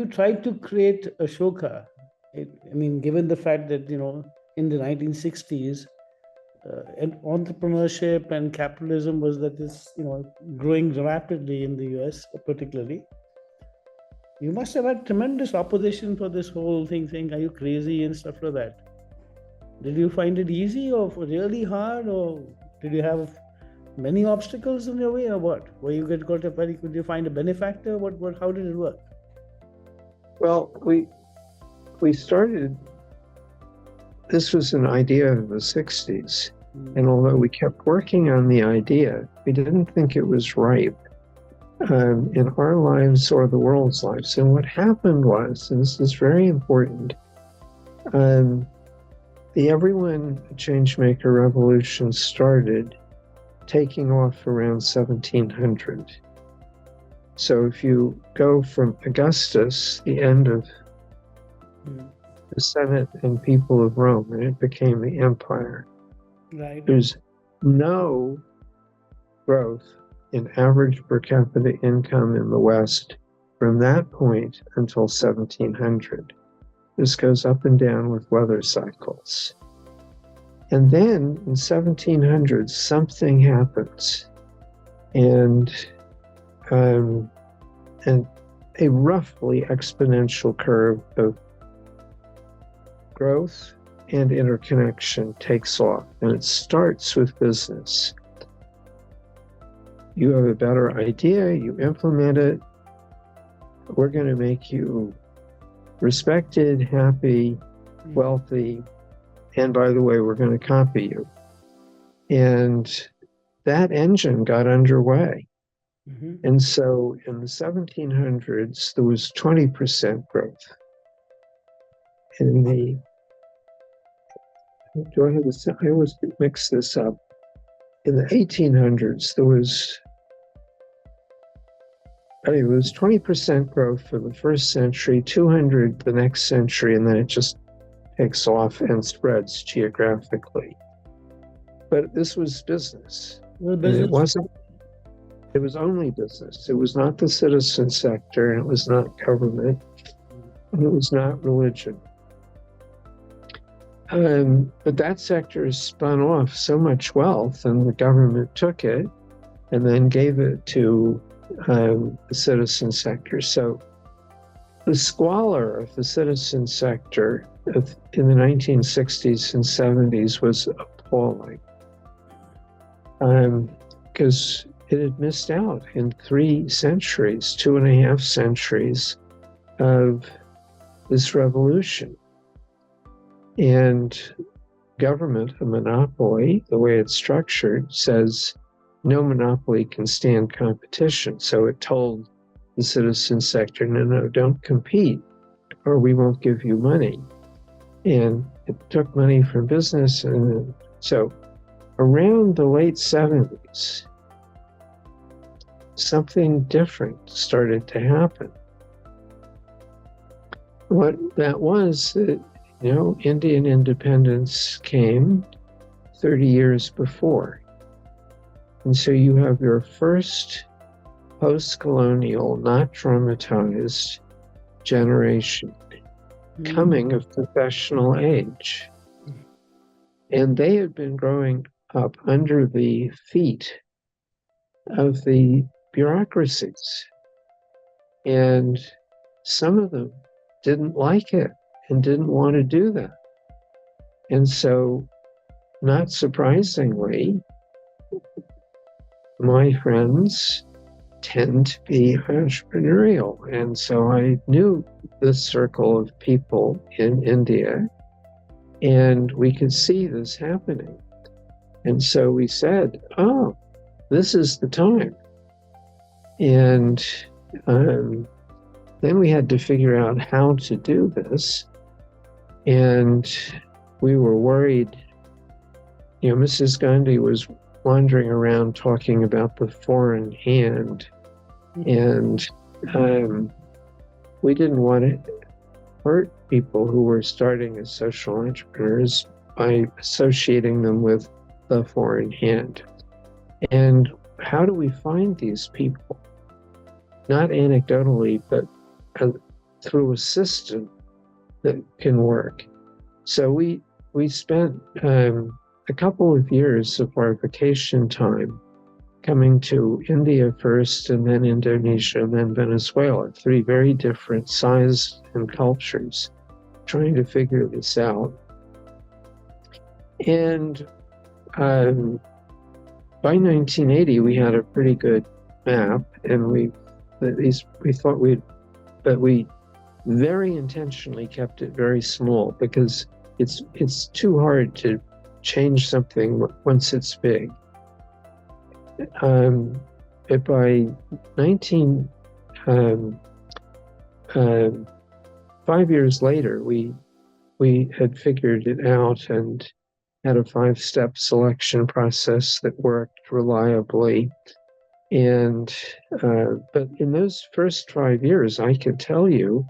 you tried to create Ashoka, I mean, given the fact that, in the 1960s, and entrepreneurship and capitalism was that this, growing rapidly in the US, particularly. You must have had tremendous opposition for this whole thing, saying, "Are you crazy?" and stuff like that. Did you find it easy or really hard, or did you have many obstacles in your way, or what? Were you got a very? Could you find a benefactor? What? How did it work? Well, we started. This was an idea of the 60s, and although we kept working on the idea, we didn't think it was ripe in our lives or the world's lives. And what happened was, and this is very important, the Everyone Changemaker revolution started taking off around 1700. So if you go from Augustus, the end of the Senate and people of Rome, and it became the empire. Right. There's no growth in average per capita income in the West from that point until 1700. This goes up and down with weather cycles. And then in 1700, something happens, and a roughly exponential curve of growth and interconnection takes off, and it starts with business. You have a better idea, you implement it, we're going to make you respected, happy, wealthy, and by the way, we're going to copy you. And that engine got underway. And so in the 1700s, there was 20% growth. In the, do I have this? I always mix this up. In the 1800s, there was 20% growth for the first century, 200 the next century, and then it just takes off and spreads geographically. But this was business. It was only business. It was not the citizen sector, and it was not government, and it was not religion. But that sector spun off so much wealth, and the government took it and then gave it to the citizen sector. So the squalor of the citizen sector in the 1960s and 70s was appalling, because it had missed out in 3 centuries, 2.5 centuries of this revolution. And government, a monopoly, the way it's structured, says no monopoly can stand competition. So it told the citizen sector, no, don't compete, or we won't give you money. And it took money from business. And so around the late 70s, something different started to happen. What that was that, Indian independence came 30 years before. And so you have your first post-colonial, not traumatized generation coming of professional age. And they had been growing up under the feet of the bureaucracies. And some of them didn't like it and didn't want to do that. And so, not surprisingly, my friends tend to be entrepreneurial. And so I knew this circle of people in India, and we could see this happening. And so we said, oh, this is the time. And then we had to figure out how to do this. And we were worried. Mrs. Gandhi was wandering around talking about the foreign hand. And we didn't want to hurt people who were starting as social entrepreneurs by associating them with the foreign hand. And how do we find these people? Not anecdotally, but through a system that can work. So we spent a couple of years of our vacation time coming to India first, and then Indonesia, and then Venezuela, three very different sizes and cultures, trying to figure this out. And by 1980, we had a pretty good map, and we thought but we very intentionally kept it very small, because it's too hard to change something once it's big. But by 5 years later, we had figured it out and had a 5-step selection process that worked reliably. And but in those first 5 years, I can tell you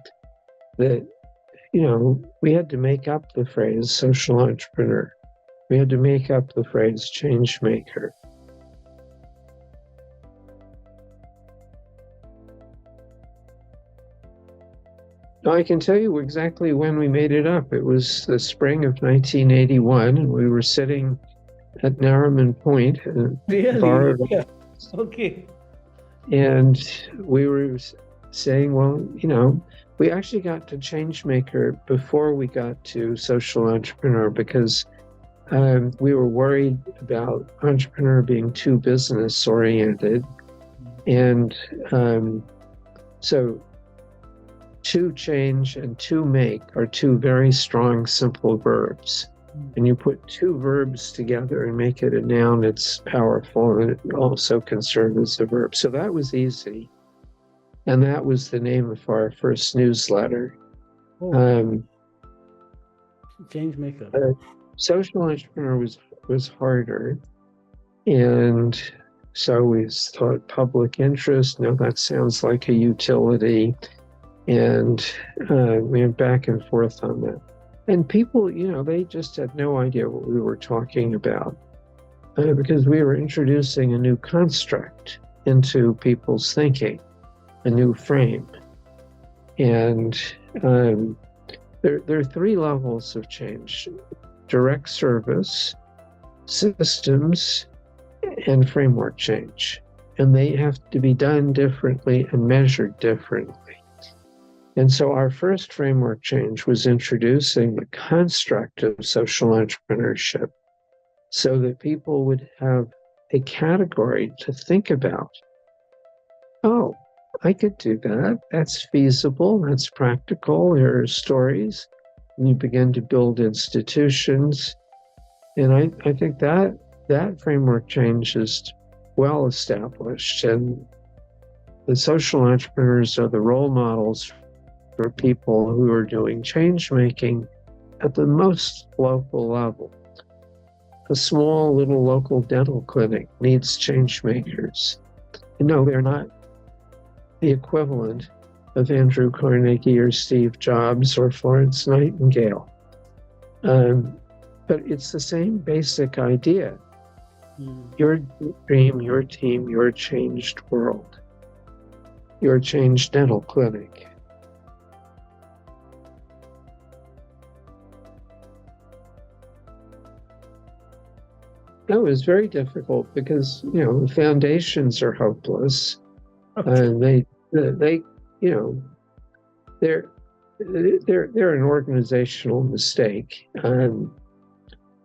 that, we had to make up the phrase social entrepreneur. We had to make up the phrase change maker. I can tell you exactly when we made it up. It was the spring of 1981, and we were sitting at Nariman Point. Really? Yeah. Okay. And we were saying, well, we actually got to Changemaker before we got to social entrepreneur, because we were worried about entrepreneur being too business oriented. And so to change and to make are two very strong, simple verbs. And you put two verbs together and make it a noun, it's powerful, and it also can serve as a verb. So that was easy. And that was the name of our first newsletter. Changemaker. Social entrepreneur was harder. And so we thought public interest, no, that sounds like a utility. And we went back and forth on that. And people, they just had no idea what we were talking about, because we were introducing a new construct into people's thinking, a new frame. And there are 3 levels of change: direct service, systems, and framework change. And they have to be done differently and measured differently. And so our first framework change was introducing the construct of social entrepreneurship, so that people would have a category to think about. Oh, I could do that. That's feasible. That's practical. There are stories. And you begin to build institutions. And I think that framework change is well established. And the social entrepreneurs are the role models for people who are doing change making at the most local level. A small little local dental clinic needs change makers. No, they're not the equivalent of Andrew Carnegie or Steve Jobs or Florence Nightingale. But it's the same basic idea. Your dream, your team, your changed world, your changed dental clinic. That was very difficult because, the foundations are hopeless. And they're an organizational mistake.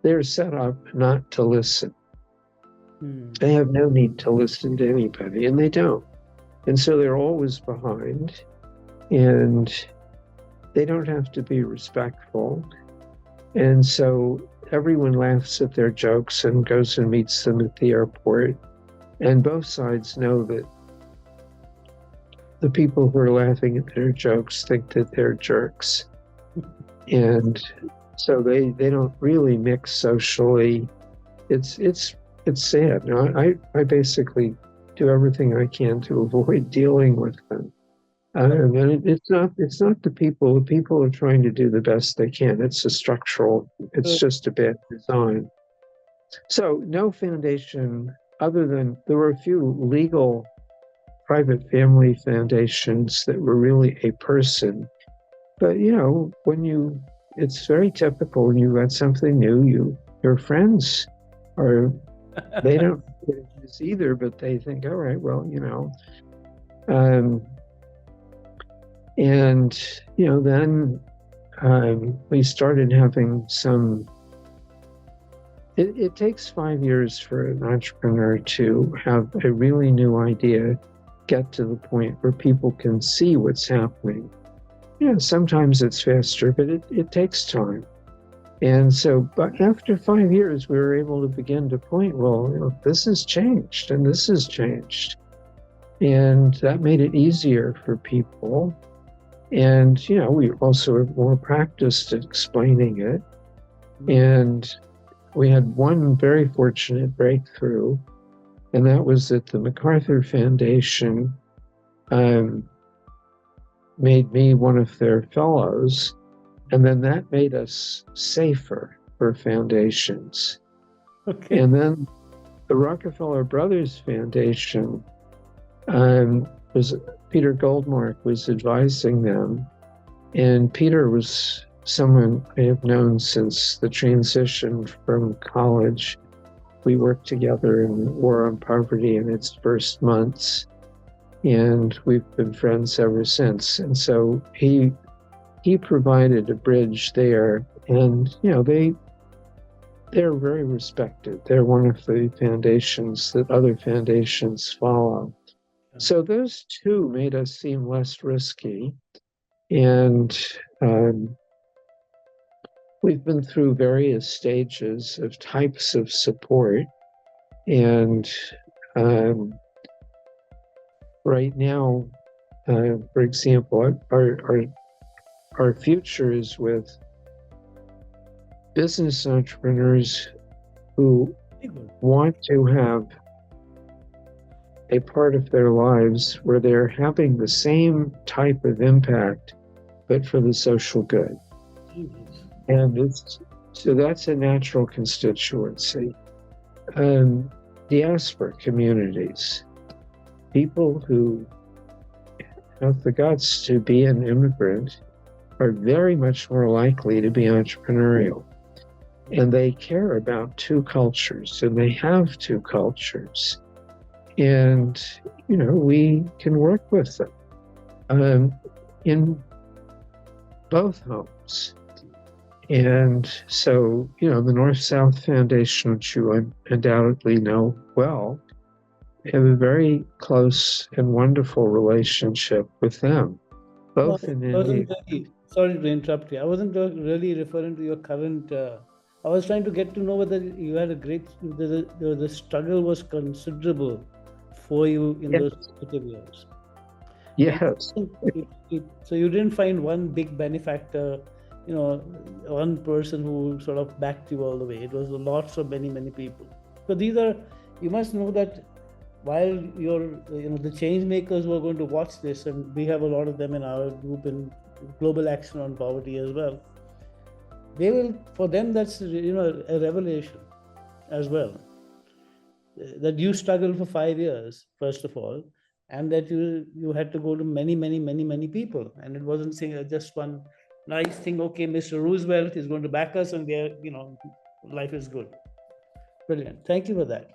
They're set up not to listen. They have no need to listen to anybody, and they don't. And so they're always behind, and they don't have to be respectful. And so everyone laughs at their jokes and goes and meets them at the airport. And both sides know that the people who are laughing at their jokes think that they're jerks. And so they don't really mix socially. It's sad. I basically do everything I can to avoid dealing with them. And it's not the people. The people are trying to do the best they can. It's just a bad design. So no foundation other than there were a few legal private family foundations that were really a person. But it's very typical when you got something new, your friends they don't get this either, but they think, all right, well, and then we started having some. It takes 5 years for an entrepreneur to have a really new idea get to the point where people can see what's happening. Sometimes it's faster, but it takes time. And so, but after 5 years, we were able to begin to point, well, this has changed and this has changed. And that made it easier for people. And, we also are more practiced at explaining it. And we had one very fortunate breakthrough, and that was that the MacArthur Foundation made me one of their fellows, and then that made us safer for foundations. Okay. And then the Rockefeller Brothers Foundation, Peter Goldmark was advising them, and Peter was someone I have known since the transition from college. We worked together in War on Poverty in its first months, and we've been friends ever since. And so he provided a bridge there, and they're very respected. They're one of the foundations that other foundations follow. So those two made us seem less risky, and we've been through various stages of types of support, and right now, for example, our future is with business entrepreneurs who want to have a part of their lives where they're having the same type of impact, but for the social good. And so that's a natural constituency. Diaspora communities, people who have the guts to be an immigrant are very much more likely to be entrepreneurial. And they care about two cultures, and they have two cultures. And, we can work with them in both homes. And so, the North-South Foundation, which you undoubtedly know well, have a very close and wonderful relationship with them, both in India. Sorry to interrupt you. I wasn't really referring to your current. I was trying to get to know whether you had the struggle was considerable for you in those formative years. Yes. So you didn't find one big benefactor, one person who sort of backed you all the way. It was lots of many people. So you must know that while the Changemakers were going to watch this, and we have a lot of them in our group in Global Action on Poverty as well. For them, that's a revelation as well. That you struggled for 5 years, first of all, and that you had to go to many people, and it wasn't saying just one nice thing. Okay, Mr. Roosevelt is going to back us, and life is good. Brilliant. Thank you for that.